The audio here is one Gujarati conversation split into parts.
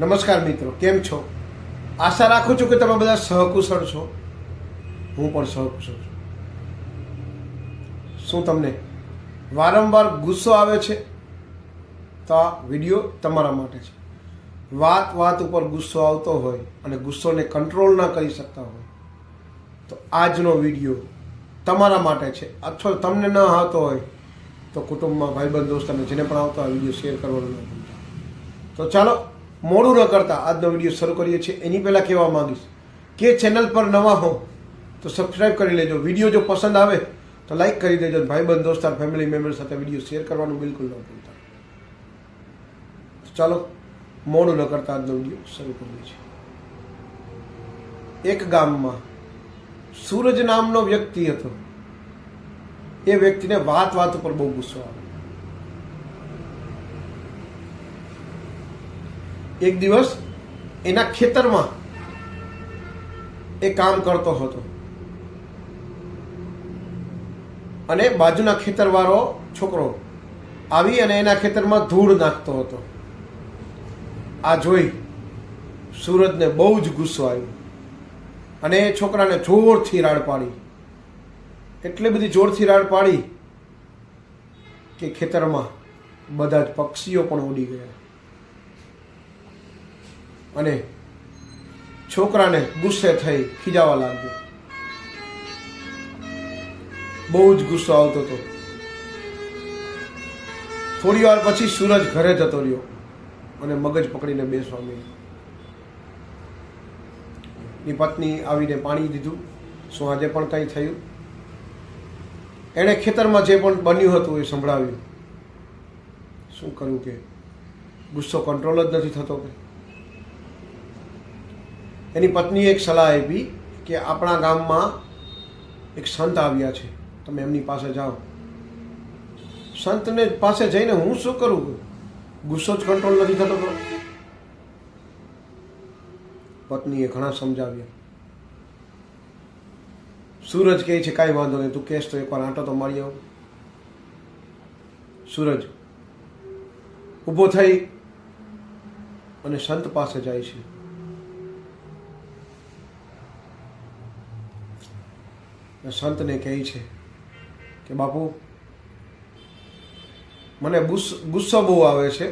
નમસ્કાર મિત્રો, કેમ છો? આશા રાખું છું કે તમે બધા સહકુશળ છો. હું પણ સહકુશળ છું. શું તમને વારંવાર ગુસ્સો આવે છે? તો આ વિડીયો તમારા માટે છે. વાત ઉપર ગુસ્સો આવતો હોય અને ગુસ્સોને કંટ્રોલ ના કરી શકતા હોય તો આજનો વિડીયો તમારા માટે છે. અથવા તમને ન આવતો હોય તો કુટુંબમાં ભાઈબંધ દોસ્તોને જેને પણ આવતો આ વિડીયો શેર કરવાનો ન ભૂલતા. તો ચાલો મોડું ન કરતા આજનો વિડીયો શરૂ કરીએ છીએ. એની પહેલાં કહેવા માંગીશ કે ચેનલ પર નવા હો તો સબસ્ક્રાઈબ કરી લેજો. વિડીયો જો પસંદ આવે તો લાઈક કરી દેજો. ભાઈબંધ દોસ્તાર ફેમિલી મેમ્બર સાથે વિડીયો શેર કરવાનું બિલકુલ ન ભૂલતા. ચાલો મોડું ન કરતા આજનો વિડીયો શરૂ કરીએ છીએ. એક ગામમાં સૂરજ નામનો વ્યક્તિ હતો. એ વ્યક્તિને વાત ઉપર બહુ ગુસ્સો આવે. એક દિવસ એના ખેતરમાં એ કામ કરતો હતો અને બાજુના ખેતરવાળો છોકરો આવી અને એના ખેતરમાં ધૂળ નાખતો હતો. આ જોઈ સૂરજને બહુ જ ગુસ્સો આવ્યો અને એ છોકરાને જોરથી રાડ પાડી. એટલી બધી જોરથી રાડ પાડી કે ખેતરમાં બધા જ પક્ષીઓ પણ ઉડી ગયા અને છોકરાને ગુસ્સે થઈ ખીજાવા લાગ્યો. બહુ જ ગુસ્સો આવતો હતો. થોડી વાર પછી સૂરજ ઘરે જતો રહ્યો અને મગજ પકડીને બેસવા માંડ્યો. એની પત્ની આવીને પાણી દીધું. શું આજે પણ કંઈ થયું? એણે ખેતરમાં જે પણ બન્યું હતું એ સંભળાવ્યું. શું કરવું કે ગુસ્સો કંટ્રોલ જ નથી થતો. કે એની પત્નીએ એક સલાહ આપી કે આપણા ગામમાં એક સંત આવ્યા છે, તમે એમની પાસે જાઓ. સંતને પાસે જઈને હું શું કરું? ગુસ્સો જ કંટ્રોલ નથી થતો. પત્નીએ ઘણા સમજાવ્યા. સૂરજ કહે છે કાંઈ વાંધો નહીં, તું કહેશ તો એકવાર આંટો તો મારી આવ. સૂરજ ઊભો થઈ અને સંત પાસે જાય છે. સંતને કહે છે કે બાપુ, મને ગુસ્સો બહુ આવે છે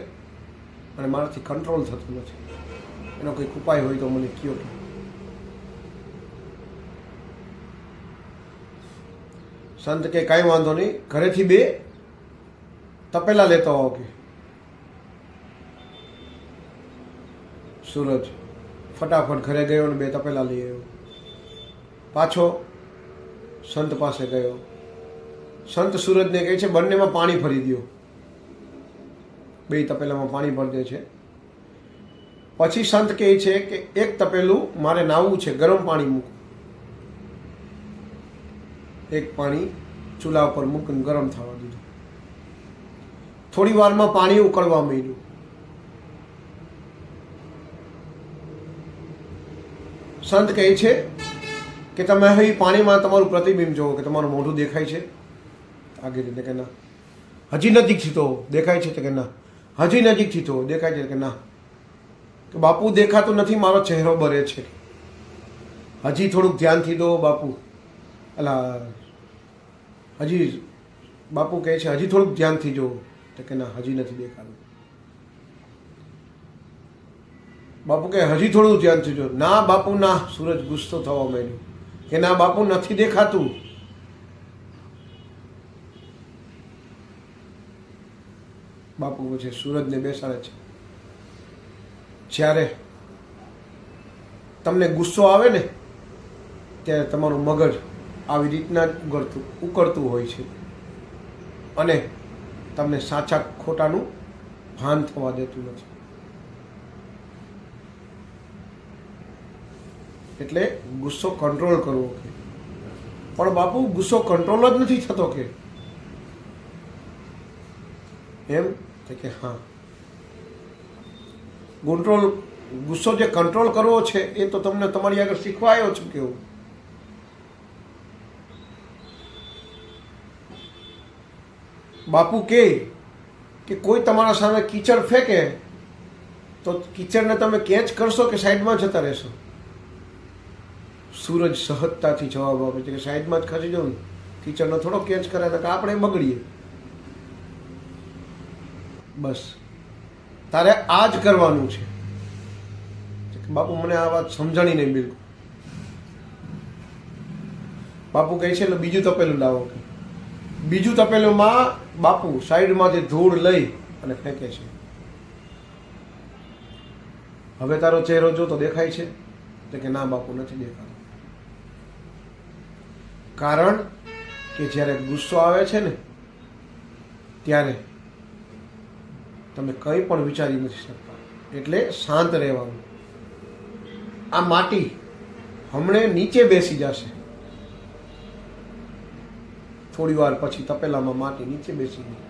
અને મારાથી કંટ્રોલ થતો નથી. એનો કંઈક ઉપાય હોય તો મને કયો. સંત કે કાંઈ વાંધો નહીં, ઘરેથી 2 તપેલા લેતો આવો. કે સૂરજ ફટાફટ ઘરે ગયો અને 2 તપેલા લઈ આવ્યો. પાછો સંત પાસે ગયો. સંત સૂરજને કહે છે બંનેમાં પાણી ભરી દો. 2 તપેલામાં પાણી ભરી દે છે. પછી સંત કહે છે કે એક તપેલું મારે નાહવું છે, ગરમ પાણી મૂકો. એક પાણી ચૂલા ઉપર મૂકીને ગરમ થવા દીધું. થોડી વારમાં પાણી ઉકળવા માંડ્યું. સંત કહે છે કે તમે અહીં પાણીમાં તમારું પ્રતિબિંબ જોવો કે તમારું મોઢું દેખાય છે. આગળ રીતે કે ના. હજી નજીકથી તો દેખાય છે કે ના. હજી નજીકથી તો દેખાય છે કે ના. કે બાપુ દેખાતું નથી, મારો ચહેરો બરે છે. હજી થોડુંક ધ્યાનથી દો બાપુ. અલા હજી બાપુ કહે છે હજી થોડુંક ધ્યાનથી જો. તો કે ના, હજી નથી દેખાતું. બાપુ કે હજી થોડું ધ્યાનથી જો. ના બાપુ ના. સૂરજ ગુસ્સો થવા માંડ્યો કે ના બાપુ, નથી દેખાતું. બાપુ પછી સૂરજને બેસાડે છે. જ્યારે તમને ગુસ્સો આવે ને ત્યારે તમારું મગજ આવી રીતના ઉકળતું હોય છે અને તમને સાચા ખોટાનું ભાન થવા દેતું નથી. એટલે ગુસ્સો કંટ્રોલ કરવો. કે પણ બાપુ ગુસ્સો કંટ્રોલ જ નથી થતો. કે એમ કે હા, ગુસ્સો જે કંટ્રોલ કરવો છે એ તો તમને તમારી આગળ શીખવા આવ્યો છું. કેવું બાપુ કે કોઈ તમારા સામે કીચડ ફેંકે તો કીચડને તમે કેચ કરશો કે સાઈડમાં જતા રહેશો? સૂરજ સહજતાથી જવાબ આપે છે કે સાઈડમાં જ ખસી જાઉં, કીચડનો થોડો કેચ કરે તો કે આપણે બગડીએ. બસ તારે આ જ કરવાનું છે. બાપુ મને આ વાત સમજાણી નહીં બિલકુલ. બાપુ કહે છે એટલે બીજું તપેલું લાવો. બીજું તપેલુંમાં બાપુ સાઈડમાંથી ધૂળ લઈ અને ફેંકે છે. હવે તારો ચહેરો જો તો દેખાય છે? તો કે ના બાપુ નથી દેખાતો. કારણ કે જ્યારે ગુસ્સો આવે છે ને ત્યારે તમે કંઈ પણ વિચારી નથી શકતા, એટલે શાંત રહેવાનું. આ માટી હમણે નીચે બેસી જશે, થોડી વાર પછી તપેલામાં માટી નીચે બેસી ગઈ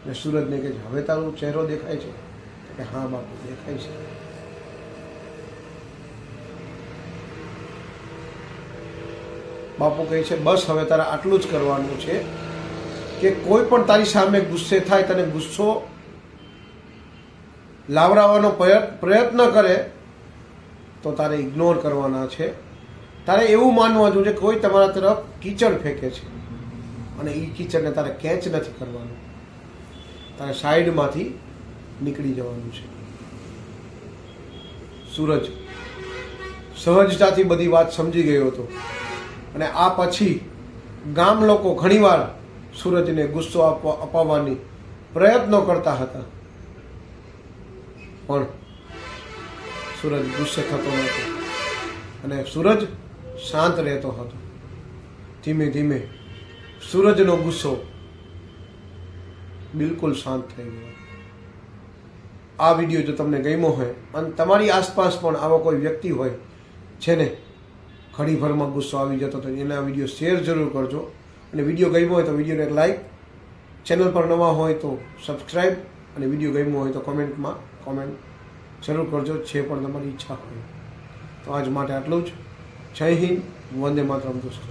અને સૂરજને કહે છે હવે તારો ચહેરો દેખાય છે? કે હા બાપુ દેખાય છે. બાપુ કહે છે બસ હવે તારે આટલું જ કરવાનું છે કે કોઈ પણ તારી સામે ગુસ્સે થાય, તને ગુસ્સો લાવરાવાનો પ્રયત્ન કરે તો તારે ઇગ્નોર કરવાના છે. તારે એવું માનવા જોઈએ કે કોઈ તમારા તરફ કીચડ ફેંકે છે અને એ કીચડને તારે કેચ નથી કરવાનું, તારે સાઈડમાંથી નીકળી જવાનું છે. સૂરજ સહજતાથી બધી વાત સમજી ગયો હતો અને આ પછી ગામ લોકો ઘણીવાર સૂરજને ગુસ્સો અપાવવાની પ્રયત્નો કરતા હતા, પણ સૂરજ ગુસ્સે થતો નહોતો અને સૂરજ શાંત રહેતો હતો. ધીમે ધીમે સૂરજનો ગુસ્સો બિલકુલ શાંત થઈ ગયો. આ વિડીયો જો તમને ગમ્યો હોય અને તમારી આસપાસ પણ આવો કોઈ વ્યક્તિ હોય જેને ઘડીભરમાં ગુસ્સો આવી જતો તો એના વિડીયો શેર જરૂર કરજો. અને વિડીયો ગમ્યો હોય તો વિડીયોને એક લાઈક, ચેનલ પર નવા હોય તો સબસ્ક્રાઈબ અને વિડીયો ગમ્યો હોય તો કોમેન્ટમાં કોમેન્ટ જરૂર કરજો, જે પણ તમારી ઈચ્છા હોય. તો આજ માટે આટલું જ. જય હિન્દ, વંદે માતરમ દોસ્તો.